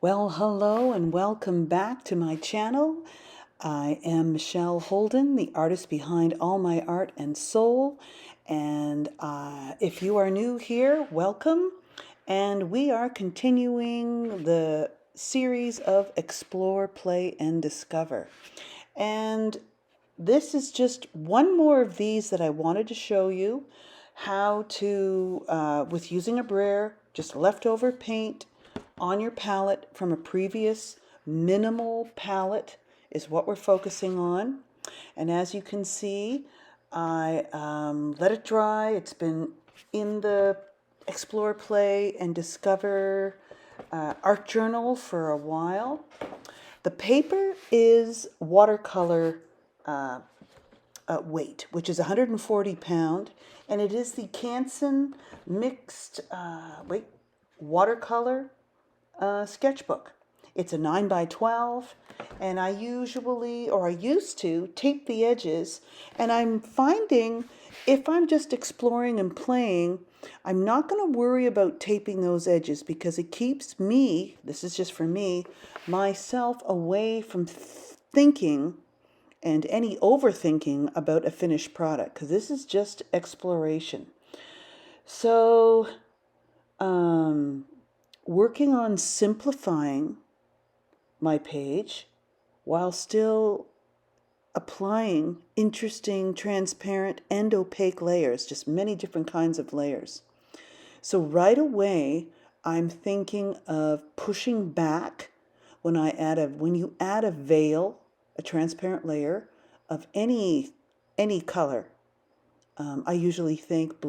Well, hello and welcome back to my channel. I am Michelle Holden, the artist behind all my art and soul. And if you are new here, welcome. And we are continuing the series of Explore, Play, and Discover. And this is just one more of these that I wanted to show you how to, with using a brayer, just leftover paint on your palette from a previous minimal palette is what we're focusing on. And as you can see, I let it dry. It's been in the Explore, Play, and Discover art journal for a while. The paper is watercolor weight, which is 140 pound, and it is the Canson mixed watercolor sketchbook. It's a 9 by 12, and I used to tape the edges, and I'm finding if I'm just exploring and playing, I'm not going to worry about taping those edges because it keeps me, this is just for me, myself away from thinking and any overthinking about a finished product, because this is just exploration. So, working on simplifying my page while still applying interesting, transparent, and opaque layers, just many different kinds of layers. So right away, I'm thinking of pushing back when you add a veil, a transparent layer of any color. I usually think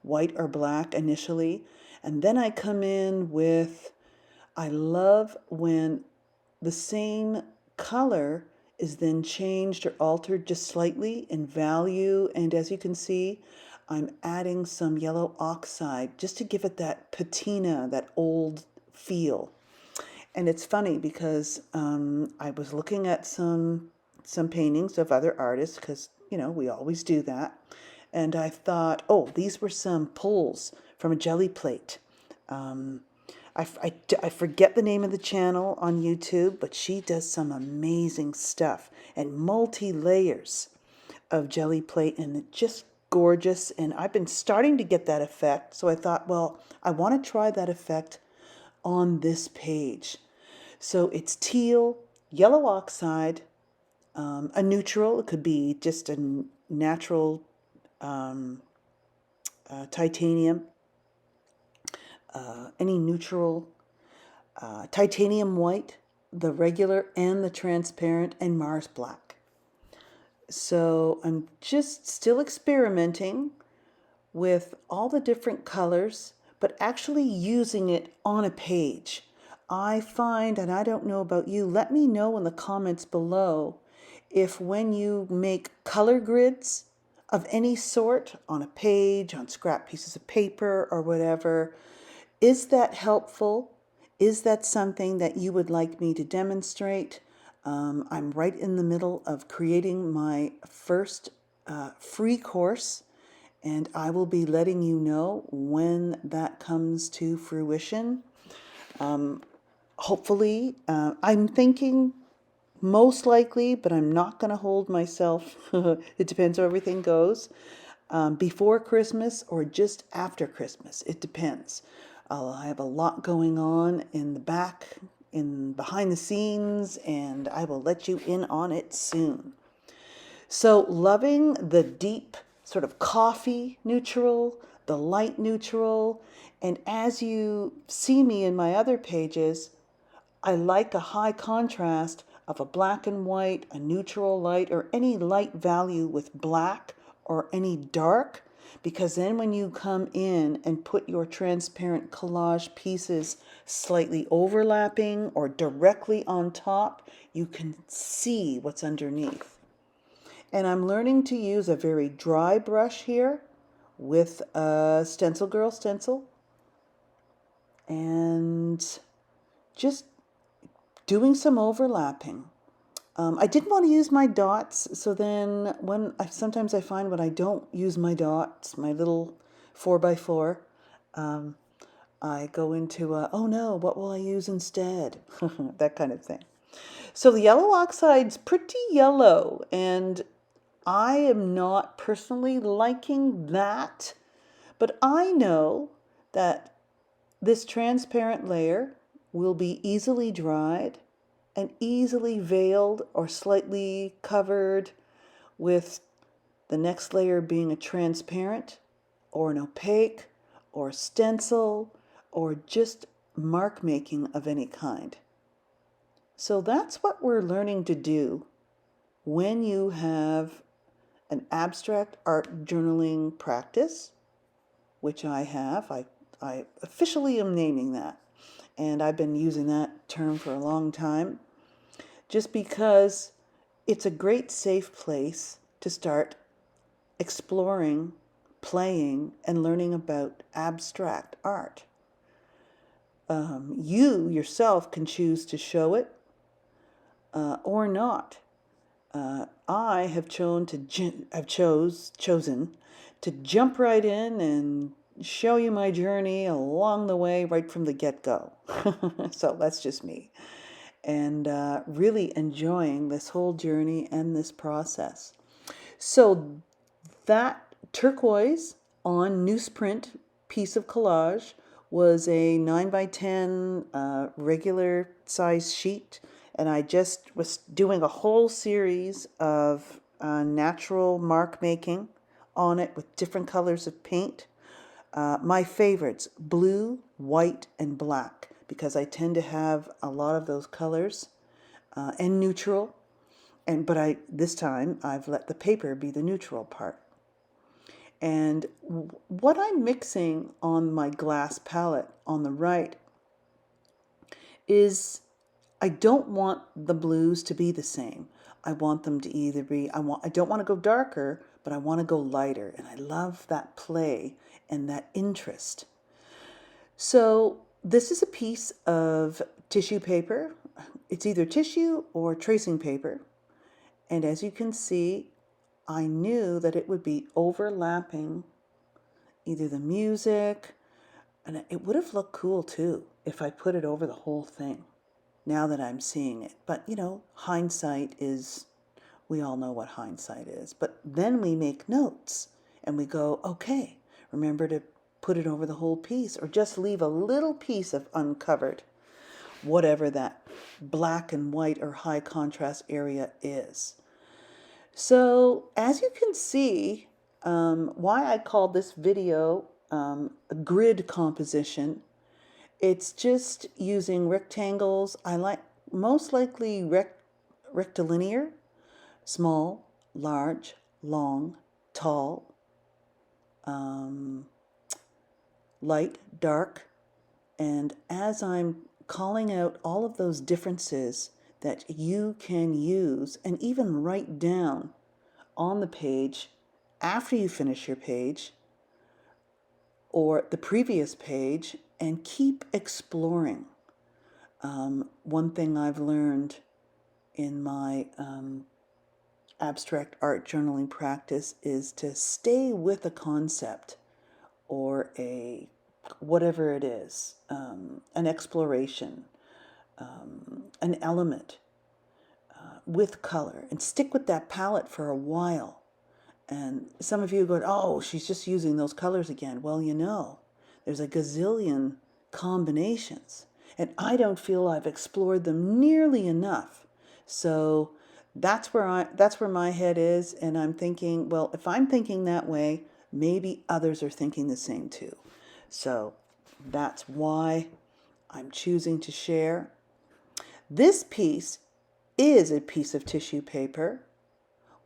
white or black initially, and then I come in with, I love when the same color is then changed or altered just slightly in value, and as you can see, I'm adding some yellow oxide just to give it that patina, that old feel. And it's funny because I was looking at some paintings of other artists because, we always do that. And I thought, oh, these were some pulls from a jelly plate. I forget the name of the channel on YouTube, but she does some amazing stuff and multi-layers of jelly plate, and it's just gorgeous. And I've been starting to get that effect. So I thought, well, I want to try that effect on this page. So it's teal, yellow oxide, a neutral. It could be just a natural titanium, any neutral, titanium white, the regular and the transparent, and Mars black. So I'm just still experimenting with all the different colors, but actually using it on a page. I find, and I don't know about you, let me know in the comments below if when you make color grids of any sort on a page, on scrap pieces of paper or whatever, is that helpful? Is that something that you would like me to demonstrate? I'm right in the middle of creating my first free course, and I will be letting you know when that comes to fruition. Hopefully, I'm thinking most likely, but I'm not going to hold myself. It depends how everything goes. Before Christmas or just after Christmas. It depends. I have a lot going on in the back, behind the scenes, and I will let you in on it soon. So loving the deep sort of coffee neutral, the light neutral, and as you see me in my other pages, I like a high contrast of a black and white, a neutral light, or any light value with black or any dark, because then when you come in and put your transparent collage pieces slightly overlapping or directly on top, you can see what's underneath. And I'm learning to use a very dry brush here with a Stencil Girl stencil and just doing some overlapping. I didn't want to use my dots, so then sometimes I find when I don't use my dots, my little 4x4, I go into, oh no, what will I use instead? That kind of thing. So the yellow oxide's pretty yellow, and I am not personally liking that, but I know that this transparent layer will be easily dried and easily veiled or slightly covered with the next layer being a transparent or an opaque or stencil or just mark making of any kind. So that's what we're learning to do when you have an abstract art journaling practice, which I have. I officially am naming that. And I've been using that term for a long time, just because it's a great safe place to start exploring, playing, and learning about abstract art. You yourself can choose to show it or not. I have chosen to jump right in and show you my journey along the way right from the get-go. So that's just me. And really enjoying this whole journey and this process. So that turquoise on newsprint piece of collage was a 9 by 10 regular size sheet, and I just was doing a whole series of natural mark making on it with different colors of paint. My favorites, blue, white, and black, because I tend to have a lot of those colors, and neutral. But this time I've let the paper be the neutral part. And what I'm mixing on my glass palette on the right is, I don't want the blues to be the same. I want them to either be, I don't want to go darker, but I want to go lighter. And I love that play and that interest. So this is a piece of tissue paper. It's either tissue or tracing paper. And as you can see, I knew that it would be overlapping either the music, and it would have looked cool too if I put it over the whole thing, now that I'm seeing it. But hindsight is, we all know what hindsight is. But then we make notes and we go, okay, remember to put it over the whole piece, or just leave a little piece of uncovered, whatever that black and white or high contrast area is. So as you can see, why I called this video a grid composition, it's just using rectangles. I like most likely rectilinear, small, large, long, tall, light, dark. And as I'm calling out all of those differences that you can use and even write down on the page after you finish your page or the previous page, and keep exploring. One thing I've learned in my abstract art journaling practice is to stay with a concept or a whatever it is, an exploration, an element with color, and stick with that palette for a while. And some of you go, oh, she's just using those colors again. Well, there's a gazillion combinations, and I don't feel I've explored them nearly enough. So that's where my head is, and I'm thinking, well, if I'm thinking that way, maybe others are thinking the same too. So that's why I'm choosing to share. This piece is a piece of tissue paper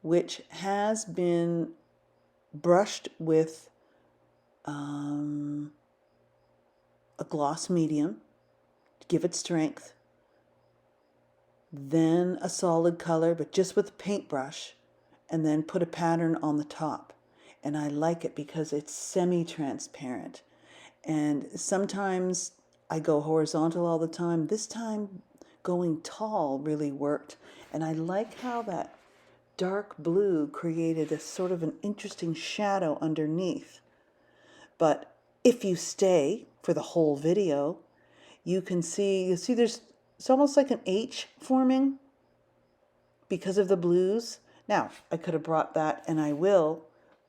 which has been brushed with a gloss medium to give it strength, then a solid color, but just with a paintbrush, and then put a pattern on the top. And I like it because it's semi-transparent. And sometimes I go horizontal all the time. This time going tall really worked. And I like how that dark blue created a sort of an interesting shadow underneath. But if you stay for the whole video. You see it's almost like an H forming because of the blues. Now, I could have brought that, and I will,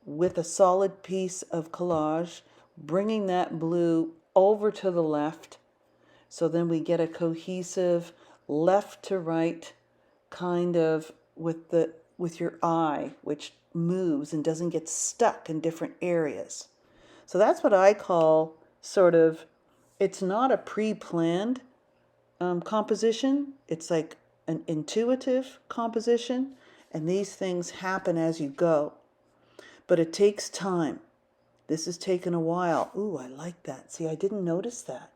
with a solid piece of collage, bringing that blue over to the left. So then we get a cohesive left to right kind of with your eye, which moves and doesn't get stuck in different areas. So that's what I call sort of, it's not a pre-planned composition. It's like an intuitive composition, and these things happen as you go. But it takes time. This has taken a while. Ooh, I like that. See, I didn't notice that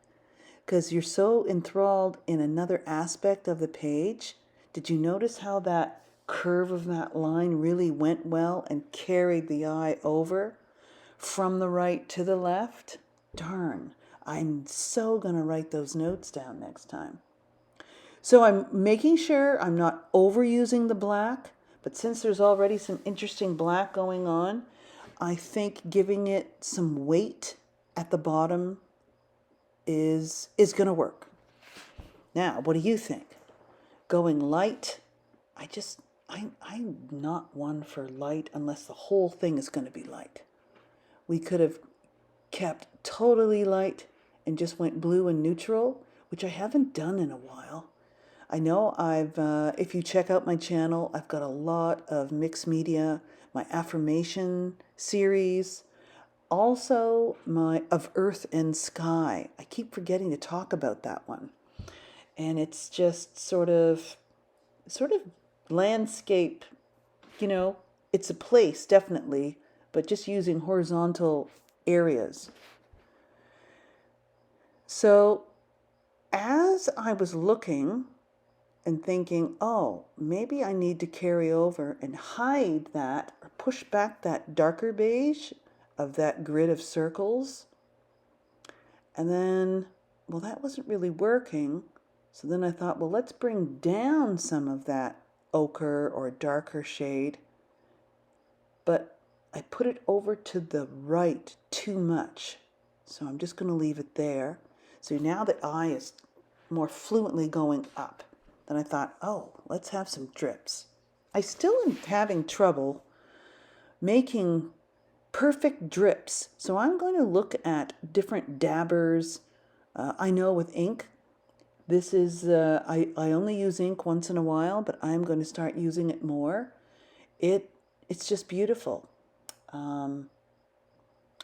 because you're so enthralled in another aspect of the page. Did you notice how that curve of that line really went well and carried the eye over from the right to the left? Darn, I'm so going to write those notes down next time. So I'm making sure I'm not overusing the black, but since there's already some interesting black going on, I think giving it some weight at the bottom is going to work. Now, what do you think? Going light, I'm not one for light unless the whole thing is going to be light. We could have kept totally light and just went blue and neutral, which I haven't done in a while. I know if you check out my channel, I've got a lot of mixed media, my affirmation series, also my of earth and sky. I keep forgetting to talk about that one. And it's just sort of landscape, it's a place definitely, but just using horizontal areas. So as I was looking and thinking, oh, maybe I need to carry over and hide that or push back that darker beige of that grid of circles. And then, well, that wasn't really working. So then I thought, well, let's bring down some of that ochre or darker shade. But I put it over to the right too much. So I'm just going to leave it there. So now the eye is more fluently going up. Then I thought, oh, let's have some drips. I still am having trouble making perfect drips. So I'm going to look at different dabbers. I know with ink, this is, I only use ink once in a while, but I'm going to start using it more. It's just beautiful. I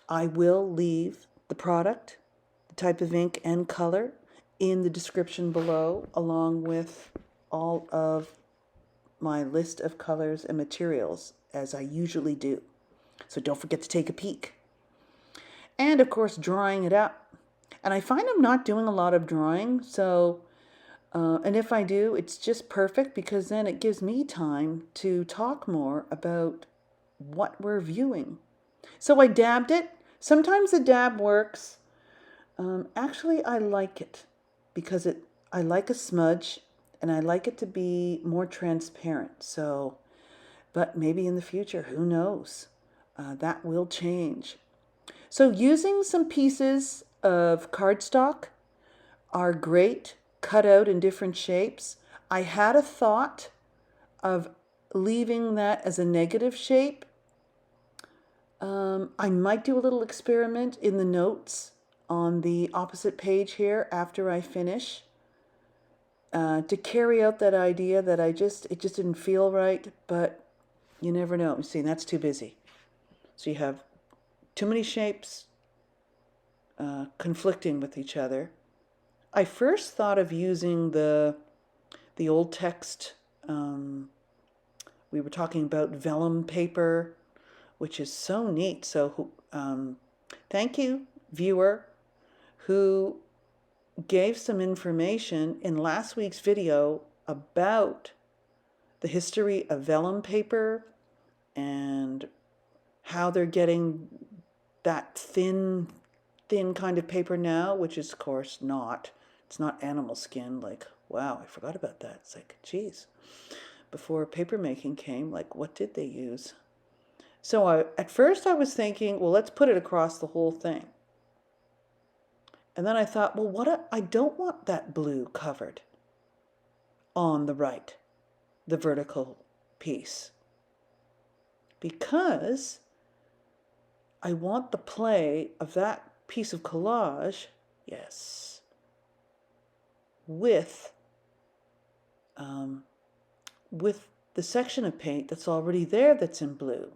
will leave the product, the type of ink and color in the description below, along with all of my list of colors and materials, as I usually do. So don't forget to take a peek. And of course, drawing it up. And I find I'm not doing a lot of drawing, so, and if I do, it's just perfect because then it gives me time to talk more about what we're viewing. So I dabbed it. Sometimes the dab works. Actually, I like it because I like a smudge and I like it to be more transparent. So, but maybe in the future, who knows? That will change. So using some pieces of cardstock are great, cut out in different shapes. I had a thought of leaving that as a negative shape. I might do a little experiment in the notes on the opposite page here after I finish to carry out that idea that it just didn't feel right, but you never know. See, that's too busy. So you have too many shapes conflicting with each other. I first thought of using the old text. We were talking about vellum paper, which is so neat. So thank you, viewer, who gave some information in last week's video about the history of vellum paper and how they're getting that thin kind of paper now, which is, of course, it's not animal skin. Like, wow, I forgot about that. It's like, geez, before paper making came, like, what did they use? So at first I was thinking, well, let's put it across the whole thing. And then I thought, well, I don't want that blue covered on the right, the vertical piece, because I want the play of that piece of collage, yes, um, with the section of paint that's already there that's in blue.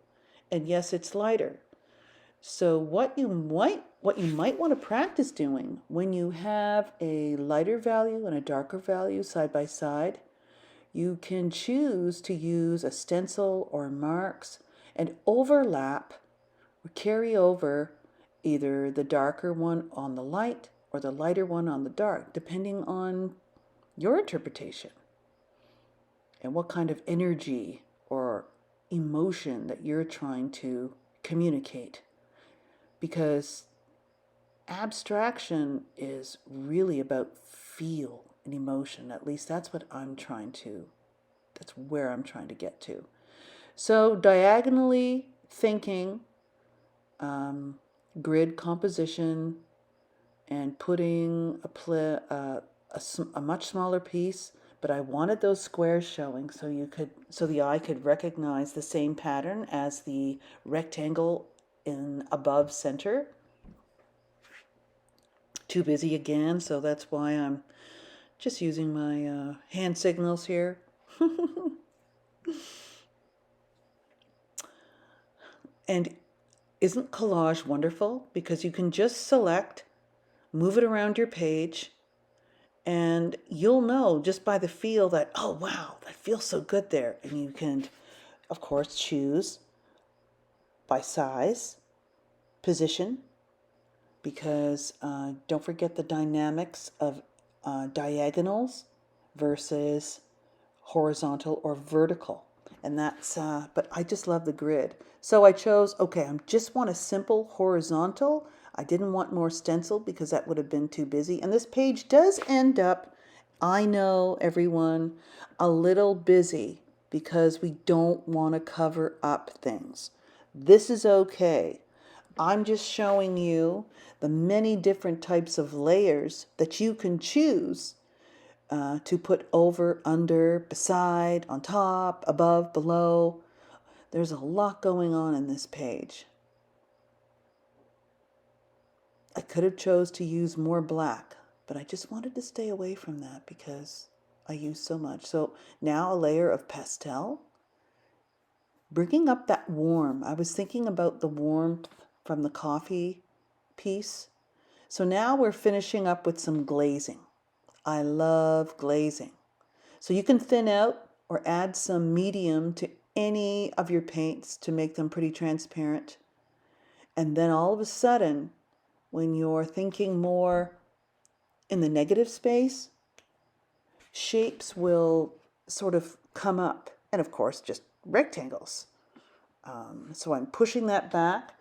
And yes, it's lighter. So what you might want to practice doing when you have a lighter value and a darker value side by side, you can choose to use a stencil or marks and overlap or carry over either the darker one on the light or the lighter one on the dark, depending on your interpretation and what kind of energy or emotion that you're trying to communicate. Because abstraction is really about feel and emotion. At least that's where I'm trying to get to. So diagonally thinking, grid composition, and putting a much smaller piece, but I wanted those squares showing so the eye could recognize the same pattern as the rectangle in above center. Too busy again, so that's why I'm just using my hand signals here. And isn't collage wonderful? Because you can just select, move it around your page, and you'll know just by the feel that, oh wow, that feels so good there. And you can, of course, choose by size, position, because don't forget the dynamics of diagonals versus horizontal or vertical. And that's, but I just love the grid. So I chose, okay, I just want a simple horizontal. I didn't want more stencil because that would have been too busy. And this page does end up, I know everyone, a little busy because we don't want to cover up things. This is okay. I'm just showing you the many different types of layers that you can choose to put over, under, beside, on top, above, below. There's a lot going on in this page. I could have chose to use more black, but I just wanted to stay away from that because I use so much. So now a layer of pastel, bringing up that warm. I was thinking about the warmth from the coffee piece. So now we're finishing up with some glazing. I love glazing. So you can thin out or add some medium to any of your paints to make them pretty transparent. And then all of a sudden, when you're thinking more in the negative space, shapes will sort of come up. And of course, just rectangles. So I'm pushing that back.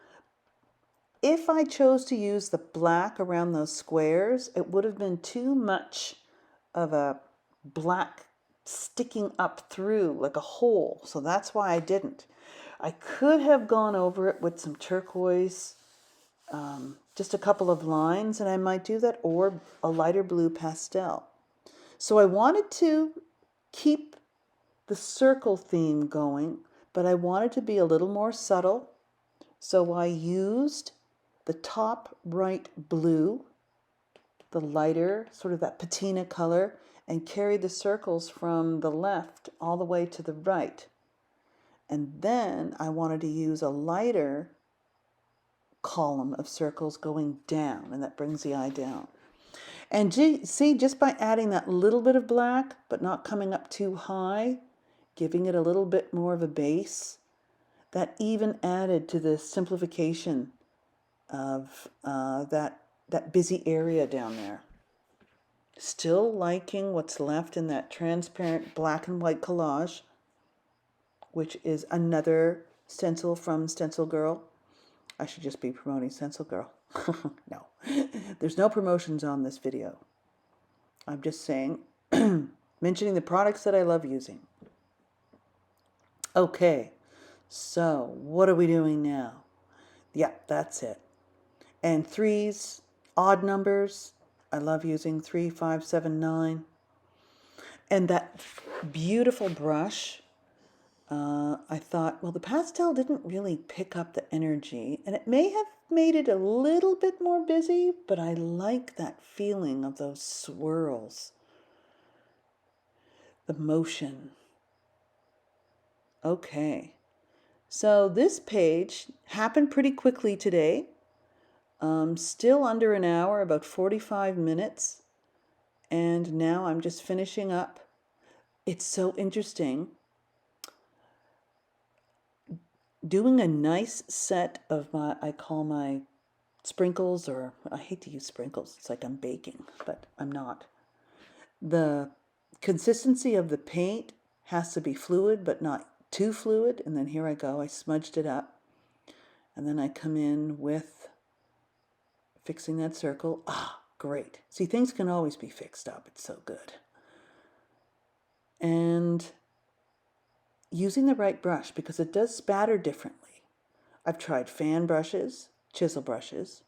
If I chose to use the black around those squares, it would have been too much of a black sticking up through like a hole. So that's why I didn't. I could have gone over it with some turquoise, just a couple of lines, and I might do that, or a lighter blue pastel. So I wanted to keep the circle theme going, but I wanted to be a little more subtle. So I used the top right blue, the lighter, sort of that patina color, and carried the circles from the left all the way to the right. And then I wanted to use a lighter column of circles going down, and that brings the eye down. And see, just by adding that little bit of black, but not coming up too high, giving it a little bit more of a base, that even added to the simplification of that busy area down there. Still liking what's left in that transparent black and white collage, which is another stencil from Stencil Girl. I should just be promoting Stencil Girl. No, there's no promotions on this video. I'm just saying, mentioning the products that I love using. Okay, so what are we doing now? Yeah, that's it. And threes, odd numbers. I love using 3, 5, 7, 9. And that beautiful brush, I thought, well, the pastel didn't really pick up the energy, and it may have made it a little bit more busy, but I like that feeling of those swirls, the motion. Okay, so this page happened pretty quickly today. Still under an hour, about 45 minutes. And now I'm just finishing up. It's so interesting. Doing a nice set of I call my sprinkles, or I hate to use sprinkles. It's like I'm baking, but I'm not. The consistency of the paint has to be fluid, but not too fluid. And then here I go. I smudged it up. And then I come in with fixing that circle. Ah, great. See, things can always be fixed up. It's so good. And using the right brush, because it does spatter differently. I've tried fan brushes, chisel brushes,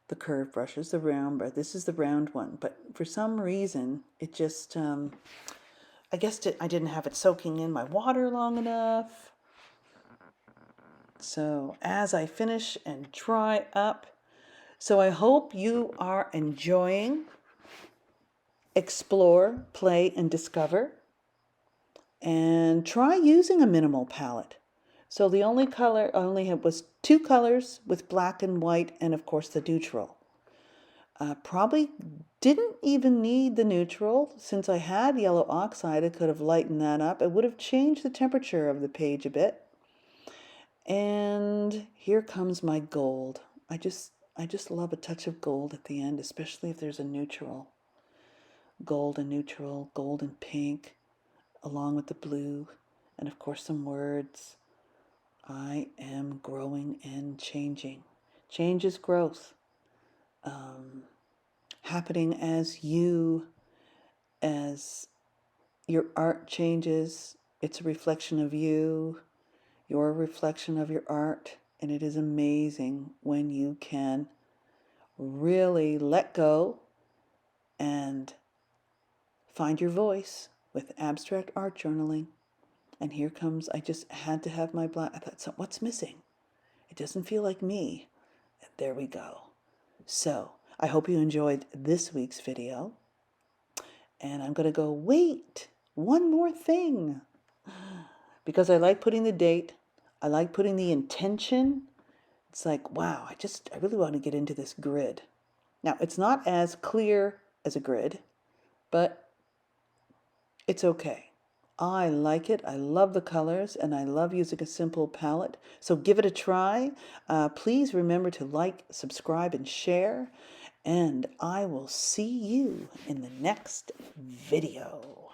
the curved brushes, the round brush. This is the round one. But for some reason, it just, I guess I didn't have it soaking in my water long enough. So as I finish and dry up, so I hope you are enjoying Explore, Play, and Discover. And try using a minimal palette. So the only color I only had was 2 colors with black and white, and of course the neutral. Probably didn't even need the neutral. Since I had yellow oxide, I could have lightened that up. It would have changed the temperature of the page a bit. And here comes my gold. I just love a touch of gold at the end, especially if there's a neutral. Gold and neutral, gold and pink, along with the blue, and of course some words. I am growing and changing. Change is growth. Happening as your art changes. It's a reflection of you. You're a reflection of your art, and it is amazing when you can really let go and find your voice with abstract art journaling. And here comes, I just had to have my black. I thought, so what's missing? It doesn't feel like me. And there we go. So I hope you enjoyed this week's video. And I'm going to go, wait, one more thing. Because I like putting the date. I like putting the intention. It's like, wow, I really want to get into this grid. Now, it's not as clear as a grid, but it's okay. I like it. I love the colors, and I love using a simple palette. So give it a try. Please remember to like, subscribe, and share. And I will see you in the next video.